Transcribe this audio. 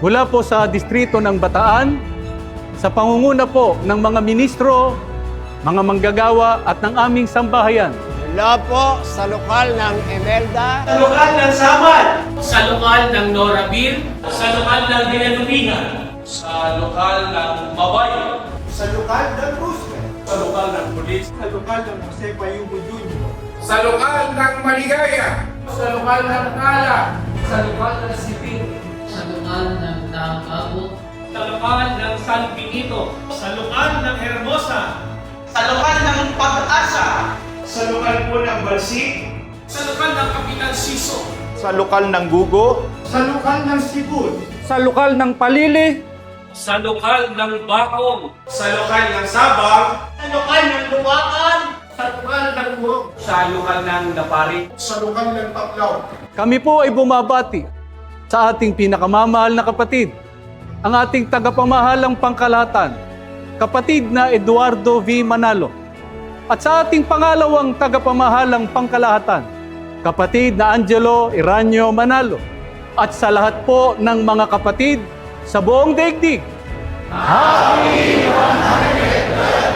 mula po sa distrito ng Bataan, sa pangunguna po ng mga ministro, mga manggagawa at ng aming sambahayan. Mula po sa lokal ng Emelda, Sa lokal ng Samal, sa lokal ng Norabil, sa lokal ng Dinalumihan, sa lokal ng Mabay, sa lokal ng Roosevelt, sa lokal ng Pulis, sa lokal ng Jose Payugo Jr., sa lokal ng Maligaya, sa lokal ng Tala, sa lokal ng Sipin, sa lokal ng Tangabo, sa lokal ng San Benito, sa lokal ng Hermosa, sa lokal ng Pag-asa, sa lokal po ng Balsig, sa lokal ng Kapitan Siso, sa lokal ng Gugo, sa lokal ng Sibut, Sa lokal ng Palili, sa lokal ng Bacong, sa lokal ng Sabang, sa lokal ng Luwakan, sa lokal ng Murong, sa lokal ng Napari, sa lokal ng Taklaw, kami po ay bumabati sa ating pinakamamahal na kapatid, ang ating tagapamahalang pangkalahatan, kapatid na Eduardo V. Manalo. At sa ating pangalawang tagapamahalang pangkalahatan, kapatid na Angelo Iranio Manalo. At sa lahat po ng mga kapatid sa buong daigdig, Happy 100th